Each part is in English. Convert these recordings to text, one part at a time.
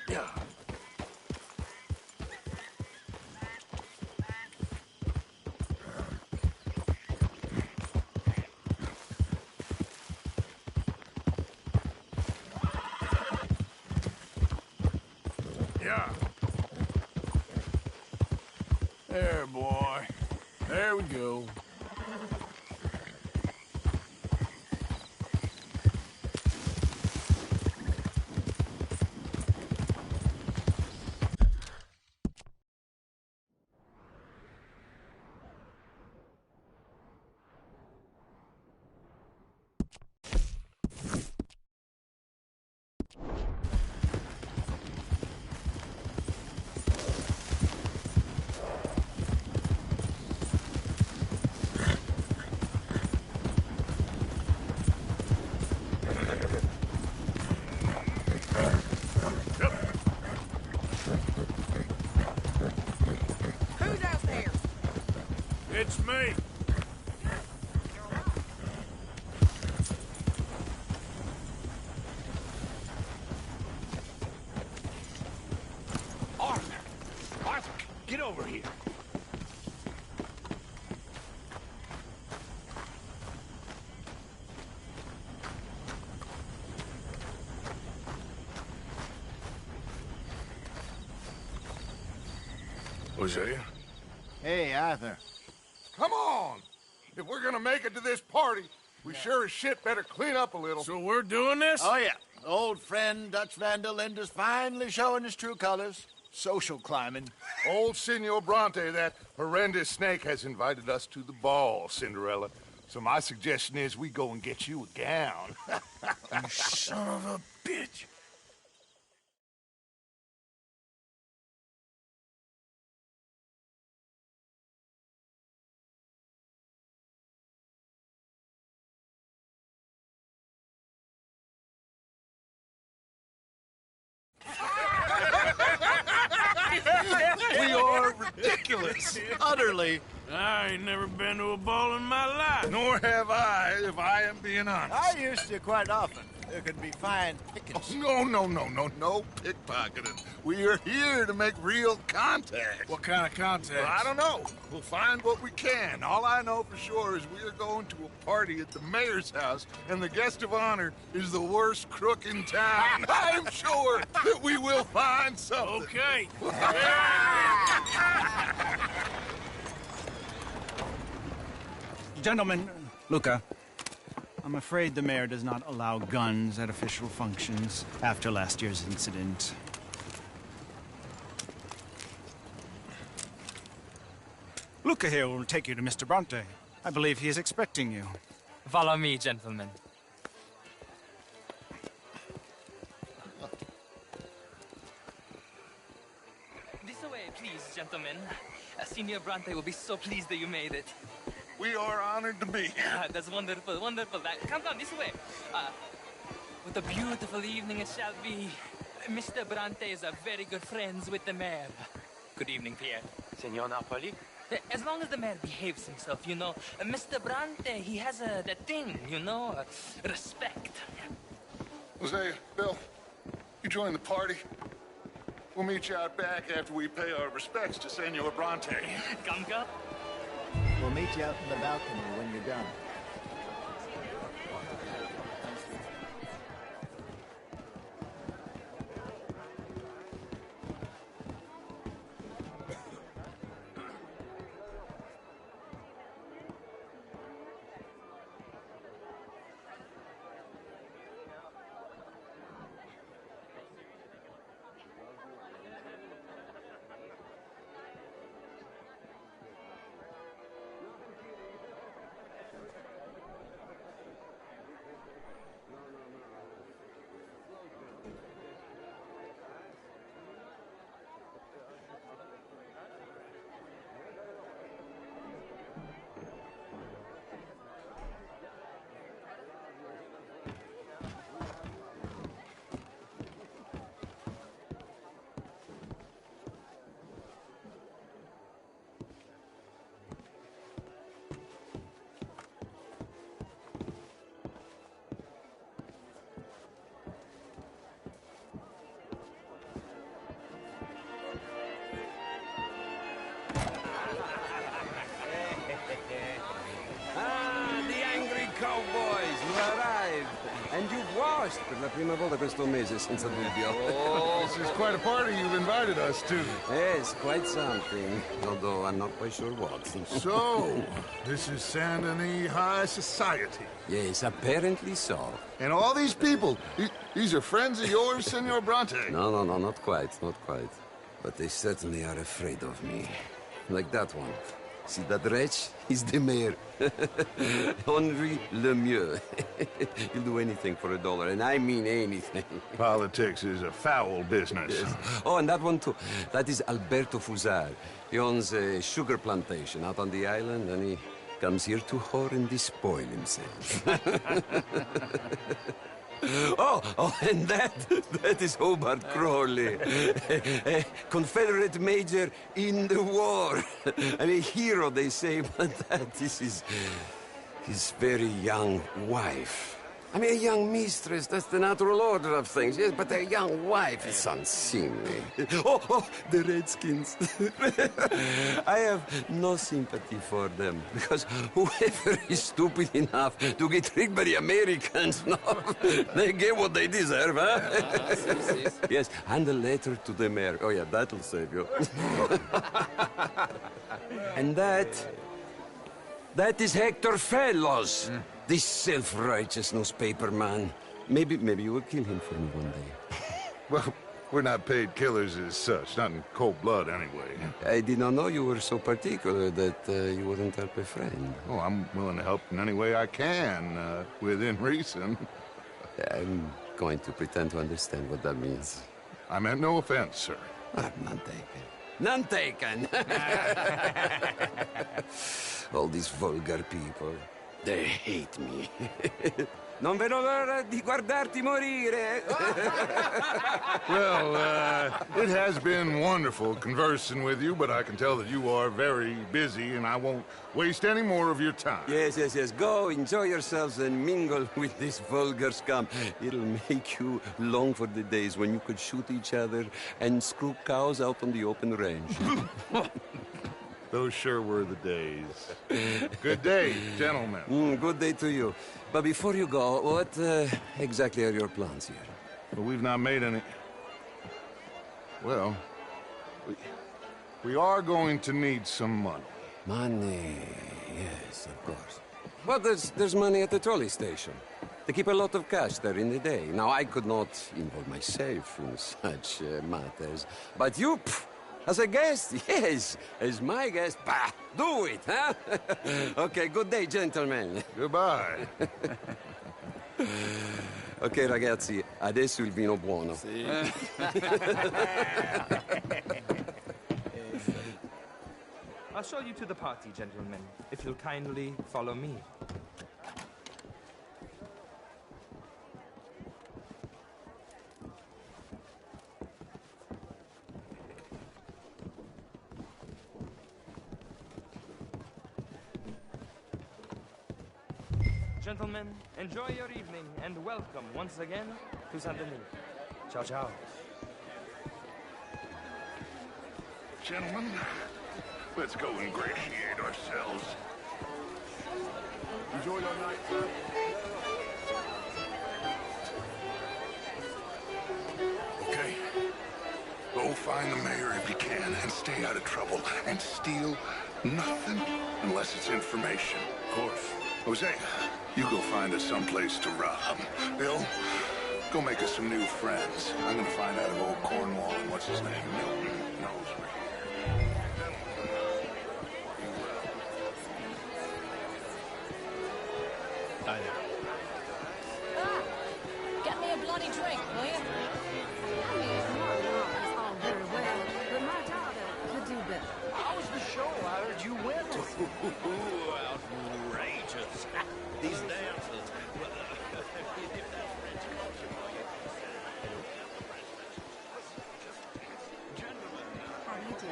Yeah. Yeah. There, boy. There we go. Who's out there? It's me. Arthur! Arthur, get over here. Hosea? Hey, Arthur. Come on! If we're gonna make it to this party, we sure as shit better clean up a little. So we're doing this? Oh, yeah. Old friend Dutch Van der Linde's finally showing his true colors. Social climbing. Old Senor Bronte, that horrendous snake, has invited us to the ball, Cinderella. So my suggestion is we go and get you a gown. You son of a bitch. We are ridiculous. Utterly. I ain't never been to a ball in my life. Nor have I, if I am being honest. I used to quite often. There could be fine pickings. No pickpocketing. We are here to make real contact. What kind of contact? Well, I don't know. We'll find what we can. All I know for sure is we are going to a party at the mayor's house, and the guest of honor is the worst crook in town. I'm sure that we will find something. Okay. Gentlemen, Luca, I'm afraid the mayor does not allow guns at official functions after last year's incident. Luca here will take you to Mr. Bronte. I believe he is expecting you. Follow me, gentlemen. This way, please, gentlemen. Senior Bronte will be so pleased that you made it. We are honored to be here. That's wonderful, wonderful. Come this way. What a beautiful evening it shall be. Mr. Bronte is a very good friends with the mayor. Good evening, Pierre. Senor Napoli? As long as the mayor behaves himself, you know. Mr. Bronte, he has that thing, you know, respect. Hosea, Bill, you join the party. We'll meet you out back after we pay our respects to Senor Bronte. Come. We'll meet you out in the balcony when you're done. washed per la prima volta questo mese, senza dubbio. Oh, this is quite a party you've invited us to. Yes, quite something. Although I'm not quite sure what. So, this is Saint Denis High Society. Yes, apparently so. And all these people, these are friends of yours, Senor Bronte? No, not quite, not quite. But they certainly are afraid of me. Like that one. See that wretch? He's the mayor. Henri Lemieux. He'll do anything for $1, and I mean anything. Politics is a foul business. Yes. Oh, and that one too. That is Alberto Fusar. He owns a sugar plantation out on the island, and he comes here to whore and despoil himself. Oh, and that is Hobart Crawley, a Confederate major in the war, and a hero, they say, but that is his very young wife. I mean, a young mistress, that's the natural order of things, yes, but a young wife is unseemly. Oh, the Redskins. I have no sympathy for them, because whoever is stupid enough to get tricked by the Americans, no, they get what they deserve, huh? Yes, and a letter to the mayor. Oh, yeah, that'll save you. And that is Hector Fellows. This self-righteous newspaper man. Maybe you will kill him for me one day. Well, we're not paid killers as such, not in cold blood anyway. I did not know you were so particular that you wouldn't help a friend. Oh, I'm willing to help in any way I can, within reason. I'm going to pretend to understand what that means. I meant no offense, sir. None taken. None taken! All these vulgar people. They hate me. Non vedo l'ora di guardarti morire. Well, it has been wonderful conversing with you, but I can tell that you are very busy, and I won't waste any more of your time. Yes. Go, enjoy yourselves, and mingle with this vulgar scum. It'll make you long for the days when you could shoot each other and screw cows out on the open range. Those sure were the days. Good day, gentlemen. Good day to you. But before you go, what exactly are your plans here? Well, we've not made any... Well, we are going to need some money. Money, yes, of course. But there's money at the trolley station. They keep a lot of cash there in the day. Now, I could not involve myself in such matters. But you... As a guest? Yes. As my guest? Bah, do it, huh? Okay, good day, gentlemen. Goodbye. Ok, ragazzi, adesso il vino buono. Sì. I'll show you to the party, gentlemen, if you'll kindly follow me. Gentlemen, enjoy your evening and welcome once again to Saint Denis. Ciao, ciao. Gentlemen, let's go ingratiate ourselves. Enjoy your night, sir. Okay. Go find the mayor if you can and stay out of trouble. And steal nothing unless it's information. Of course. Jose, you go find us someplace to rob. Bill, go make us some new friends. I'm gonna find out if old Cornwall and what's his name, Milton, knows we're here. Hi there. Ah, get me a bloody drink, will you? I mean, it's all very well, but my daughter could do better. How was the show? I heard you win. Outrageous. These dancers. How do you do?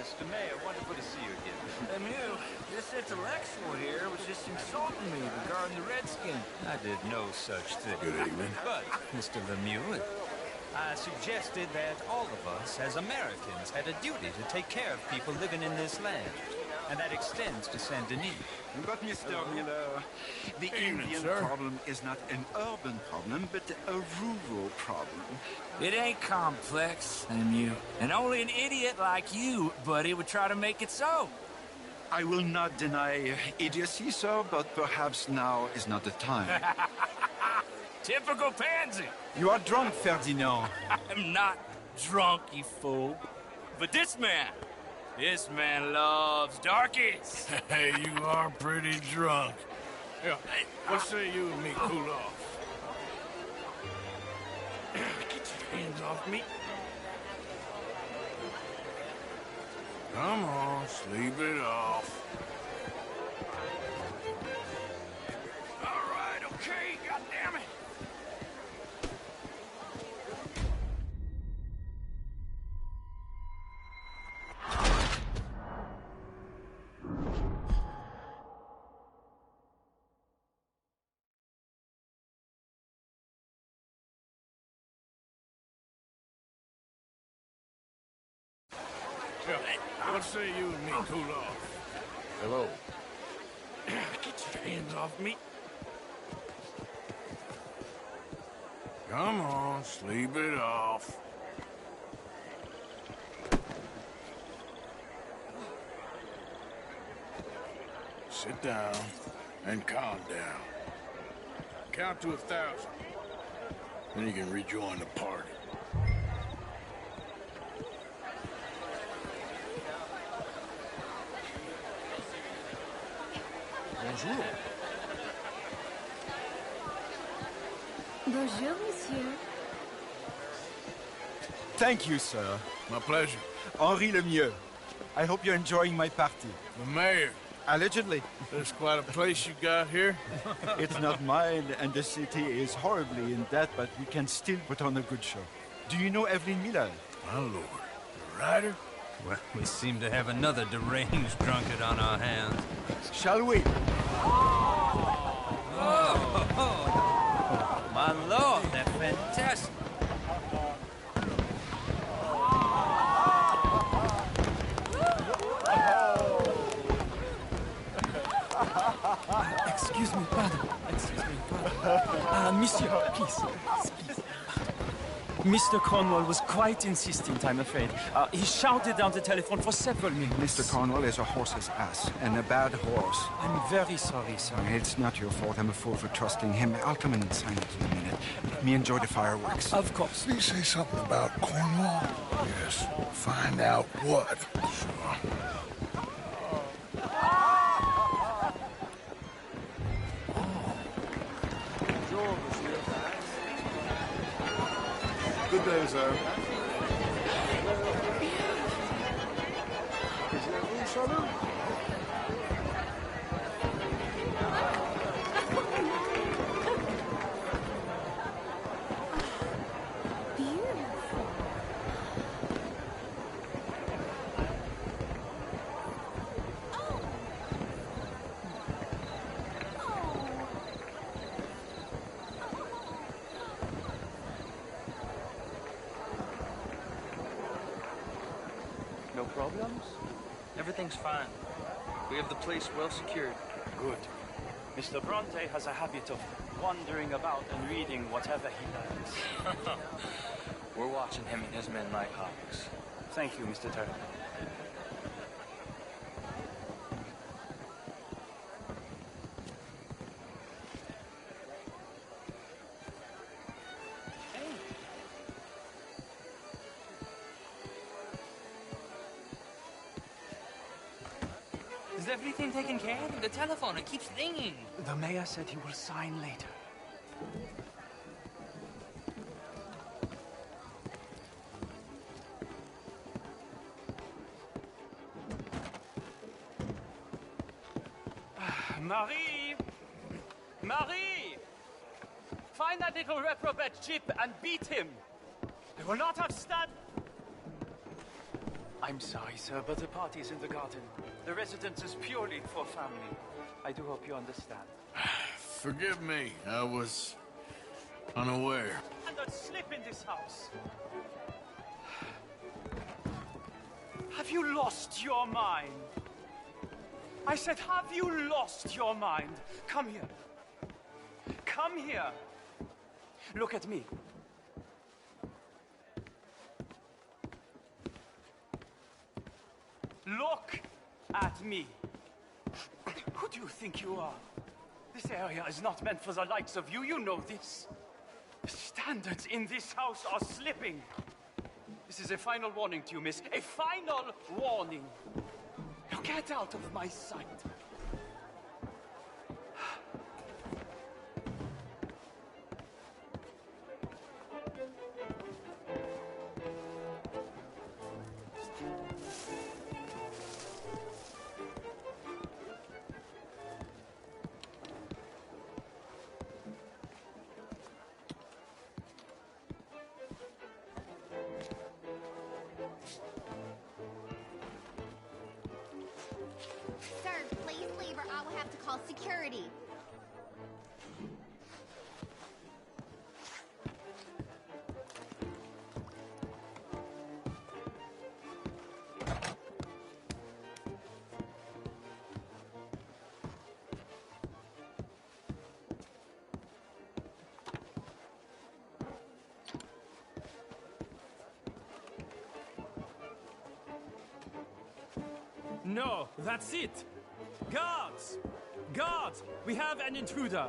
Mr. Mayor, wonderful to see you again. Lemieux, this intellectual here was just insulting me regarding the Redskin. I did no such thing. Good evening. But, Mr. Lemieux, I suggested that all of us, as Americans, had a duty to take care of people living in this land. and that extends to Saint Denis. But, Mr. Miller, the Indian problem is not an urban problem, but a rural problem. It ain't complex, MU. And only an idiot like you, buddy, would try to make it so. I will not deny idiocy, sir, but perhaps now is not the time. Typical pansy. You are drunk, Ferdinand. I'm not drunk, you fool. But this man loves darkies. Hey, you are pretty drunk. Yeah, hey, what say you and me cool off? Get your hands off me. Come on, sleep it off. All right, okay, goddammit. What say you and me cool off? Hello. Get your hands off me. Come on, sleep it off. Sit down and calm down. Count to 1,000. Then you can rejoin the party. Bonjour. Bonjour, monsieur. Thank you, sir. My pleasure. Henri Lemieux. I hope you're enjoying my party. The mayor. Allegedly. There's quite a place you got here. It's not mine, and the city is horribly in debt, but we can still put on a good show. Do you know Evelyn Miller? My lord. The writer? Well, we seem to have another deranged drunkard on our hands. Shall we? Oh, my lord, they're fantastic. Excuse me, pardon. Monsieur, please. Mr. Cornwall was quite insistent, I'm afraid. He shouted down the telephone for several minutes. Mr. Cornwall is a horse's ass, and a bad horse. I'm very sorry, sir. It's not your fault. I'm a fool for trusting him. I'll come in and sign it in a minute. Let me enjoy the fireworks. Of course. Did he say something about Cornwall? Yes. Find out what. Sure. Good day, sir. No problems? Everything's fine. We have the place well secured. Good. Mr. Bronte has a habit of wandering about and reading whatever he likes. We're watching him and his men like hawks. Thank you, Mr. Turner. Is everything taken care of? The telephone, it keeps ringing. The mayor said he will sign later. Marie! Marie! Find that little reprobate Chip and beat him! I will not have stand... I'm sorry, sir, but the party is in the garden. The residence is purely for family. I do hope you understand. Forgive me. I was unaware. And don't slip in this house. Have you lost your mind? I said, have you lost your mind? Come here. Come here. Look at me. Look at me. Who do you think you are? This area is not meant for the likes of you. You know this. The standards in this house are slipping. This is a final warning to you, miss. A final warning. Now get out of my sight. Sir, please leave or I will have to call security. No, that's it! Guards! Guards! We have an intruder!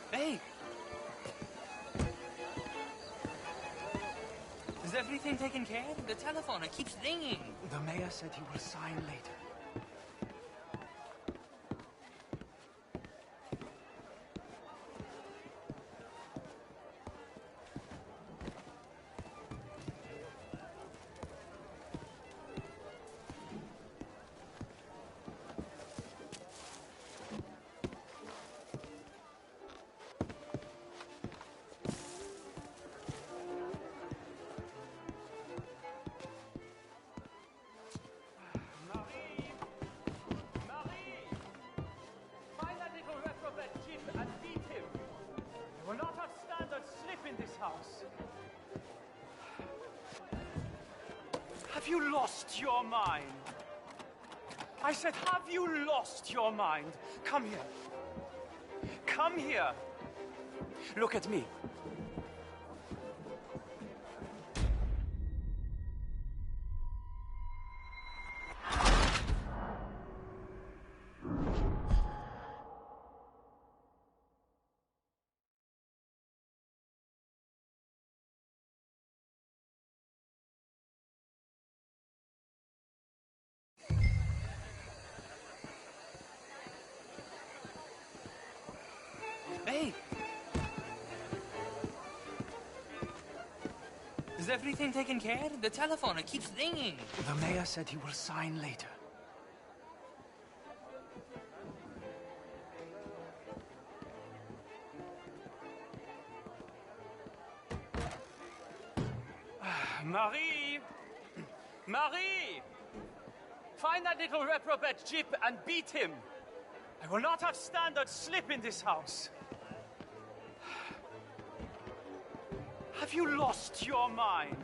Hey! Is everything taken care of? The telephone, it keeps ringing. The mayor said he will sign later. Find that little reprobate Jim and beat him. We will not have standards slip in this house. Have you lost your mind? I said, have you lost your mind? Come here. Come here. Look at me. Hey! Is everything taken care of? The telephone, it keeps ringing. The mayor said he will sign later. Marie! Marie! Find that little reprobate Jip and beat him. I will not have standards slip in this house. Have you lost your mind?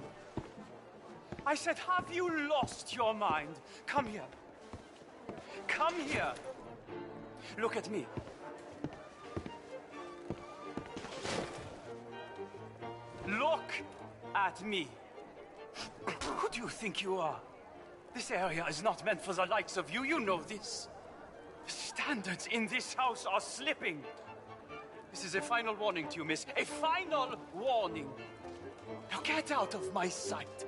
I said, have you lost your mind? Come here. Come here. Look at me. Look at me. Who do you think you are? This area is not meant for the likes of you. You know this. The standards in this house are slipping. This is a final warning to you, miss. A final warning. Now get out of my sight.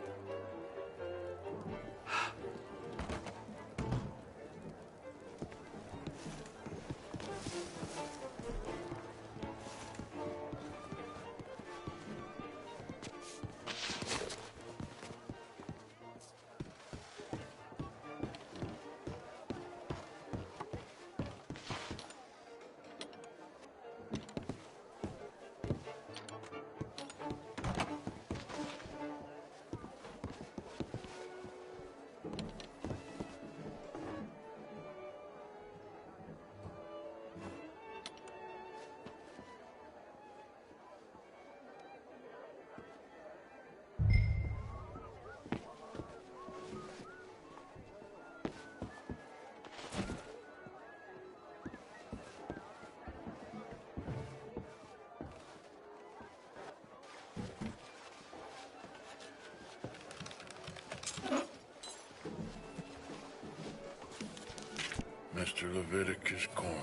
Mr. Leviticus Cornwall.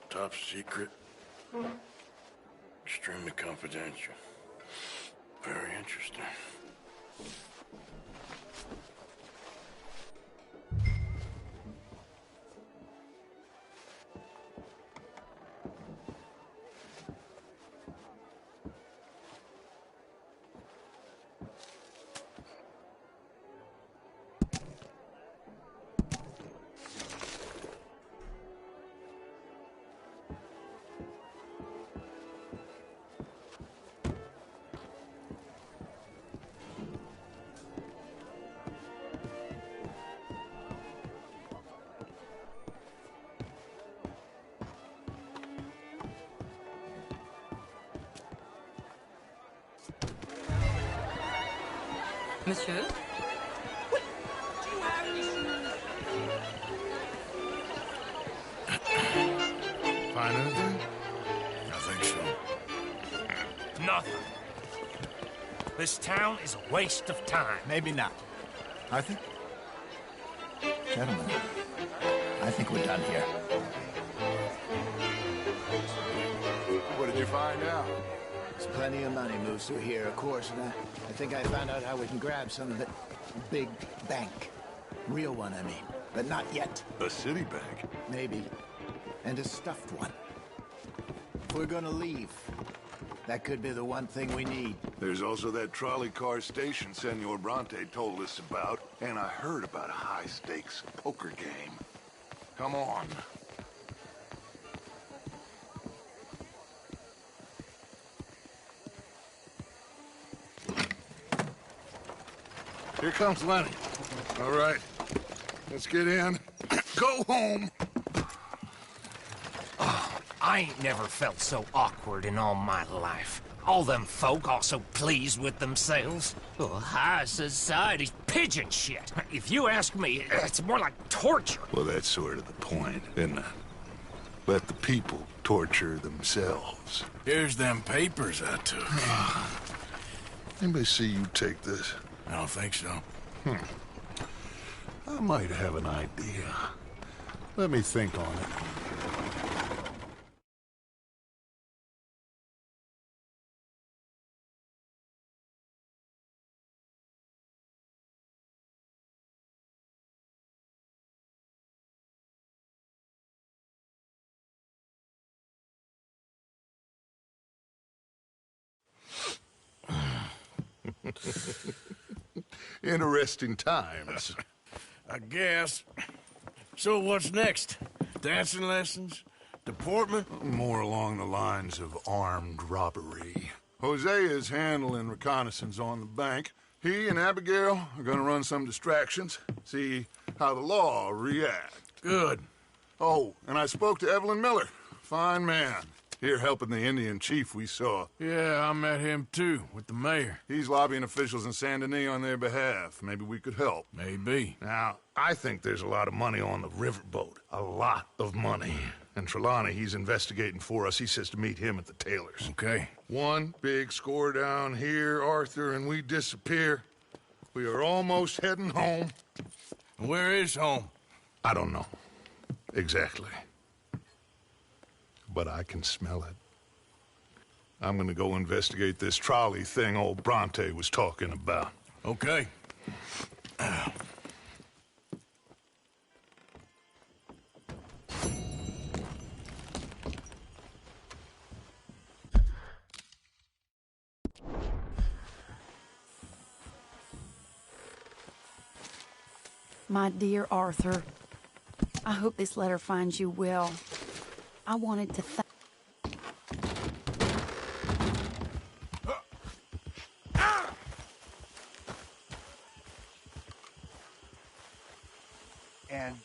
Top secret. Extremely confidential. Very interesting. Monsieur? Find anything? I think so. Nothing. This town is a waste of time. Maybe not. Arthur? Gentlemen, I think we're done here. What did you find out? There's plenty of money moves through here, of course, and I think I found out how we can grab some of it. Big bank. Real one, I mean. But not yet. A city bank? Maybe. And a stuffed one. If we're gonna leave, that could be the one thing we need. There's also that trolley car station Senor Bronte told us about, and I heard about a high-stakes poker game. Come on. Here comes Lenny. All right, let's get in. Go home. Oh, I ain't never felt so awkward in all my life. All them folk all so pleased with themselves. Oh, high society's pigeon shit. If you ask me, it's more like torture. Well, that's sort of the point, isn't it? Let the people torture themselves. Here's them papers I took. Anybody see you take this? I don't think so. I might have an idea. Let me think on it. Interesting times. I guess. So what's next? Dancing lessons? Deportment? More along the lines of armed robbery. Hosea is handling reconnaissance on the bank. He and Abigail are gonna run some distractions, see how the law reacts. Good. Oh, and I spoke to Evelyn Miller. Fine man. Here helping the Indian chief we saw. Yeah, I met him too, with the mayor. He's lobbying officials in Saint Denis on their behalf. Maybe we could help. Maybe. Now, I think there's a lot of money on the riverboat. A lot of money. And Trelawney, he's investigating for us. He says to meet him at the Taylor's. Okay. One big score down here, Arthur, and we disappear. We are almost heading home. Where is home? I don't know. Exactly. But I can smell it. I'm gonna go investigate this trolley thing old Bronte was talking about. Okay. My dear Arthur, I hope this letter finds you well. I wanted to thank... And